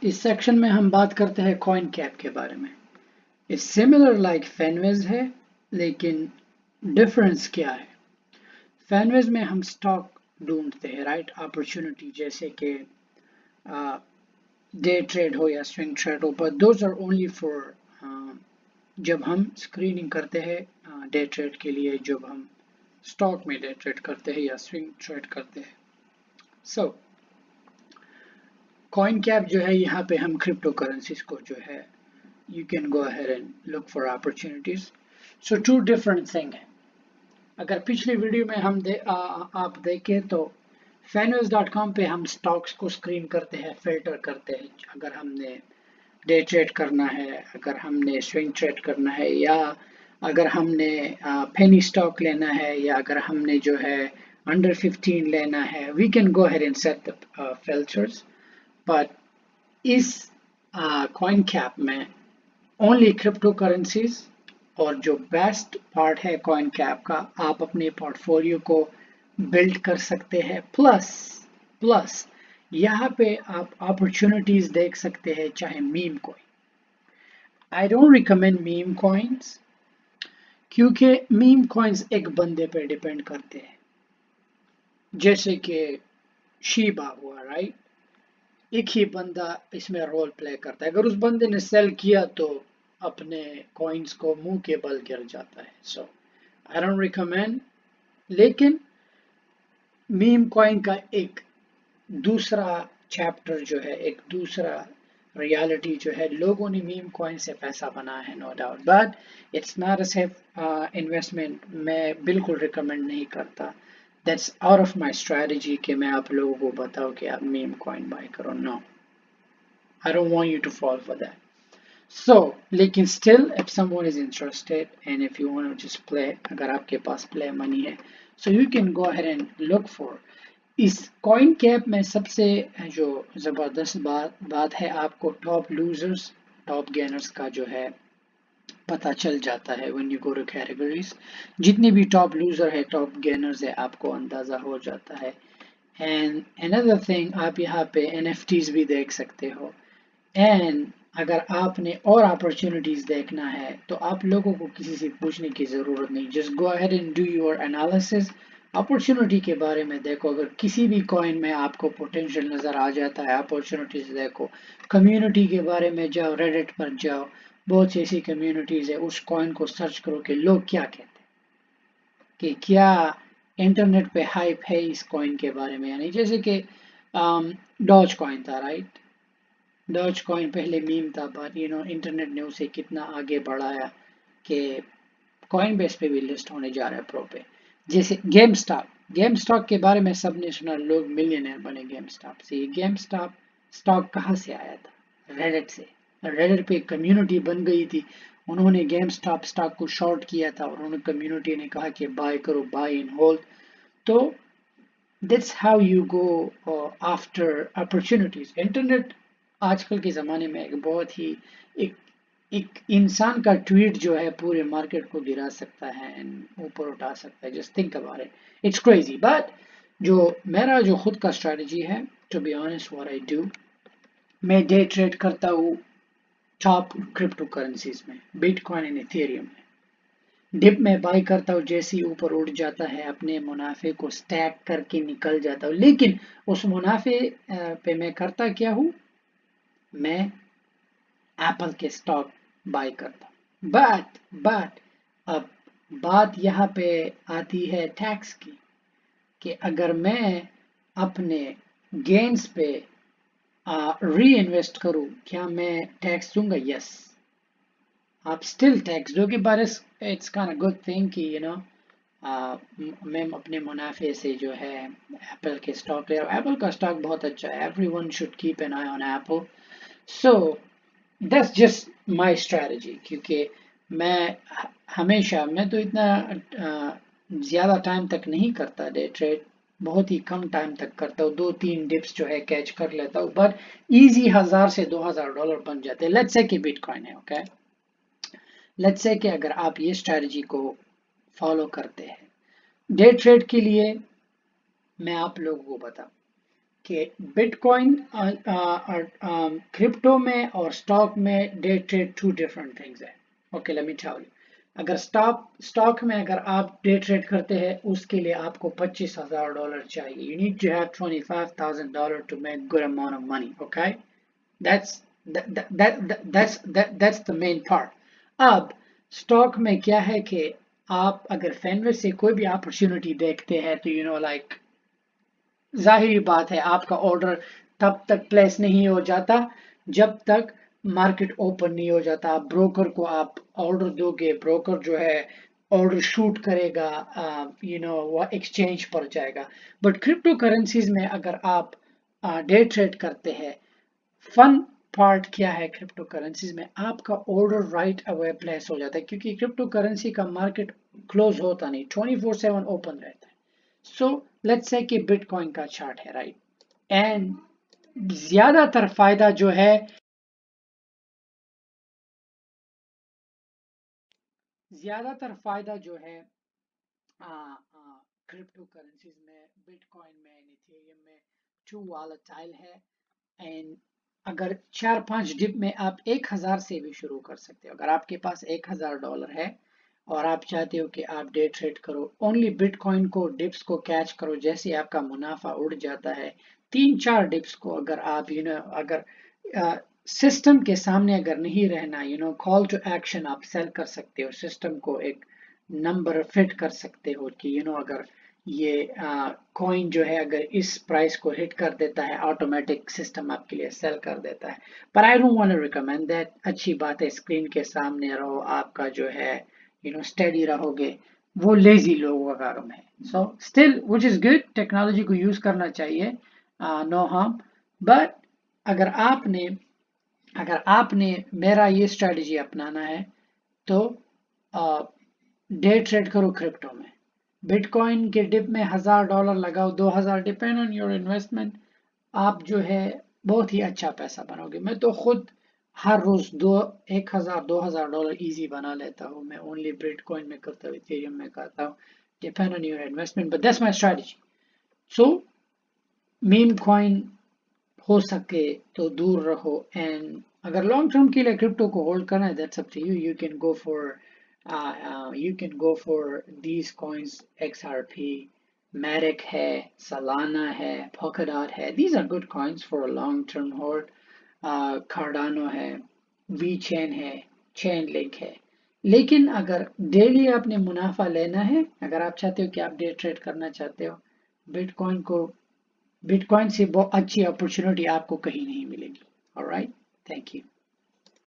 इस सेक्शन में हम बात करते हैं कॉइन कैप के बारे में। इस सिमिलर लाइक फैनवेज है, लेकिन डिफरेंस क्या है? फैनवेज में हम स्टॉक ढूंढते हैं, राइट, अपॉर्चुनिटी, जैसे कि डे ट्रेड हो या स्विंग ट्रेड हो, but those are only for जब हम स्क्रीनिंग करते हैं डे ट्रेड के लिए, जब हम स्टॉक में डे ट्रेड करते हैं या स्विंग ट्रेड करते हैं। सो कॉइन कैप जो है, यहाँ पे हम क्रिप्टो करेंसीज को जो है, you can go ahead and look for opportunities. So two different thing है। अगर पिछली वीडियो में आप देखें तो fanways.com पे हम स्टॉक्स को स्क्रीन करते हैं, फिल्टर करते हैं, अगर हमने डे ट्रेड करना है, अगर हमने स्विंग ट्रेड करना है, या अगर हमने पेनी स्टॉक लेना है, या अगर हमने जो है अंडर 15 लेना है, we can go ahead and set the filters. But इस कॉइन कैप में ओनली क्रिप्टो करेंसीज, और जो बेस्ट पार्ट है कॉइन कैप का, आप अपने पोर्टफोलियो को बिल्ड कर सकते हैं, प्लस यहाँ पे आप अपॉर्चुनिटीज देख सकते हैं, चाहे meme coin. I don't recommend meme coins, क्योंकि मीम कॉइन्स एक बंदे पे डिपेंड करते हैं, जैसे कि शीबा हुआ, राइट, एक ही बंदा इसमें रोल प्ले करता है, अगर उस बंदे ने सेल किया तो अपने कॉइन्स को मुंह के बल गिर जाता है। सो आई डोंट रिकमेंड। लेकिन मीम कॉइन का एक दूसरा चैप्टर जो है, एक दूसरा रियलिटी जो है, लोगों ने मीम कॉइन से पैसा बनाया है, no doubt, but it's not a safe investment. मैं बिल्कुल रिकमेंड नहीं करता। That's out of my strategy कि मैं आप लोगों को बताऊं कि आप मीम कॉइन बाय करो। No, I don't want you to fall for that. So, लेकिन still, if someone is interested and if you want to just play, अगर आपके पास play money है, so you can go ahead and look for। इस coin cap में सबसे जो ज़बरदस्त बात है, आपको top losers, top gainers का जो है पता चल जाता है। when you go to categories, जितने भी top loser है, top gainers है, आपको अंदाज़ा हो जाता है। and another thing, आप यहाँ पे NFTs भी देख सकते हो। एंड अगर आपने और अपॉर्चुनिटीज देखना है तो आप लोगों को किसी से पूछने की ज़रूरत नहीं, just go ahead and do your analysis, opportunity के बारे में देखो। अगर किसी भी कॉइन में आपको पोटेंशियल नज़र आ जाता है, अपॉर्चुनिटीज देखो। कम्युनिटी के बारे में जाओ, रेडिट पर जाओ, बहुत सी ऐसी कम्युनिटीज़ है, उस कॉइन को सर्च करो कि लोग क्या कहते हैं, कि क्या इंटरनेट पे हाइप है इस कॉइन के बारे में, यानी जैसे कि डॉज कॉइन था, राइट। डॉज कॉइन पहले मीम था, बट इंटरनेट ने उसे कितना आगे बढ़ाया कि कॉइन बेस पे भी लिस्ट होने जा रहा है प्रो पे। जैसे गेम स्टॉक के बारे में सबने सुना, लोग मिलियनर बने गेम स्टॉक से। गेम स्टॉक कहाँ से आया था? रेडिट से। रेडिट पे कम्युनिटी बन गई थी, उन्होंने गेम स्टॉक को शॉर्ट किया था, और उन्होंने कम्युनिटी ने कहा कि बाय करो, बाय इन होल्ड। तो that's how you go after opportunities. Internet आजकल के ज़माने में एक बहुत ही एक इंसान का ट्वीट जो है पूरे मार्केट को गिरा सकता है, ऊपर उठा सकता है। Just think about it, it's crazy. But जो मेरा जो खुद का स्ट्रेटजी है, to be honest what I do, मैं डे ट्रेड करता हूँ टॉप क्रिप्टो करेंसीज में, बिटकॉइन एंड इथेरियम में। डिप में बाय करता हूँ, जैसे ही ऊपर उठ जाता है अपने मुनाफे को स्टैक करके निकल जाता हूँ। लेकिन उस मुनाफे पे मैं करता क्या हूँ, मैं एप्पल के स्टॉक बाय करता हूँ। बट अब बात यहाँ पे आती है टैक्स की, कि अगर मैं अपने गेन्स पे री इन्वेस्ट करूँ, क्या मैं टैक्स दूंगा? यस, आप स्टिल टैक्स दोगे, but it's kind of good thing कि मैं अपने मुनाफे से जो है एप्पल के स्टॉक ले रहा हूँ। एप्पल का स्टॉक बहुत अच्छा है, everyone should keep an I on Apple. So that's just my strategy, क्योंकि मैं तो इतना ज़्यादा टाइम तक नहीं करता डे ट्रेड, बहुत ही कम टाइम तक करता हूँ, 2-3 डिप्स जो है कैच कर लेता हूँ, बट इजी 1000 से $2000 बन जाते हैं। लेट्स से कि बिटकॉइन है, ओके, लेट्स से कि अगर आप ये स्ट्रेटजी को फॉलो करते हैं डे ट्रेड के लिए, मैं आप लोगों को बताऊं کہ बिटकॉइन क्रिप्टो में और स्टॉक में day trade two different things है. Okay, let me tell you. अगर स्टॉक में अगर आप डे ट्रेड करते हैं उसके लिए आपको $25,000 चाहिए. You need to have $25,000 to make good amount of money. Okay, that's the main part. अब स्टॉक में क्या है कि आप अगर फैनवे से कोई भी अपॉर्चुनिटी देखते हैं तो like जाहिर बात है आपका ऑर्डर तब तक प्लेस नहीं हो जाता जब तक मार्केट ओपन नहीं हो जाता. ब्रोकर को आप ऑर्डर दोगे, ब्रोकर जो है ऑर्डर शूट करेगा, वो एक्सचेंज पर जाएगा. बट क्रिप्टो करेंसीज में अगर आप डे ट्रेड करते हैं, फन पार्ट क्या है क्रिप्टो करेंसीज में, आपका ऑर्डर राइट अवे प्लेस हो जाता है क्योंकि क्रिप्टो करेंसी का मार्केट क्लोज होता नहीं, 24/7 ओपन रहता है. सो लेट्स से कि बिटकॉइन का चार्ट है, राइट, एंड ज्यादातर फायदा जो है क्रिप्टो करेंसीज में, बिटकॉइन में, इथेरियम में टू वॉलेटाइल है. एंड अगर 4-5 डिप में आप 1,000 से भी शुरू कर सकते हो. अगर आपके पास $1,000 है और आप चाहते हो कि आप डे ट्रेड करो, ओनली बिटकॉइन को डिप्स को कैच करो, जैसे आपका मुनाफा उड़ जाता है 3-4 डिप्स को अगर आप अगर सिस्टम के सामने अगर नहीं रहना, कॉल टू एक्शन आप सेल कर सकते हो, सिस्टम को एक नंबर फिट कर सकते हो कि अगर ये कॉइन जो है अगर इस प्राइस को हिट कर देता है, ऑटोमेटिक सिस्टम आपके लिए सेल कर देता है. पर I don't want to recommend that. अच्छी बात है स्क्रीन के सामने रहो, आपका जो है स्टेडी रहोगे, वो लेजी लोगों का काम है. So still which is good, technology को यूज करना चाहिए, नो हार्म. बट अगर आपने मेरा ये स्ट्रेटजी अपनाना है तो डे ट्रेड करो क्रिप्टो में. बिटकॉइन के डिप में $1,000 लगाओ, 2,000, डिपेंड ऑन योर इन्वेस्टमेंट. आप जो है बहुत ही अच्छा पैसा बनाओगे. मैं तो खुद हर रोज $1,000-2,000 इजी बना लेता हूँ. मैं ओनली बिटकॉइन में करता हूँ, इथेरियम में करता हूँ, depend on your investment, but that's my strategy. So meme coin हो सके तो दूर रहो. एंड अगर लॉन्ग टर्म के लिए क्रिप्टो को होल्ड करना है, that's up to you. You can go for these coins, XRP, Matic है, Solana है, Polkadot है. These are good coins for a long term hold. Cardano है, VChain है, Chainlink है. लेकिन अगर डेली आपने मुनाफा लेना है, अगर आप चाहते हो कि आप डे ट्रेड करना चाहते हो, बिटकॉइन से बहुत अच्छी अपॉर्चुनिटी आपको कहीं नहीं मिलेगी. ऑलराइट.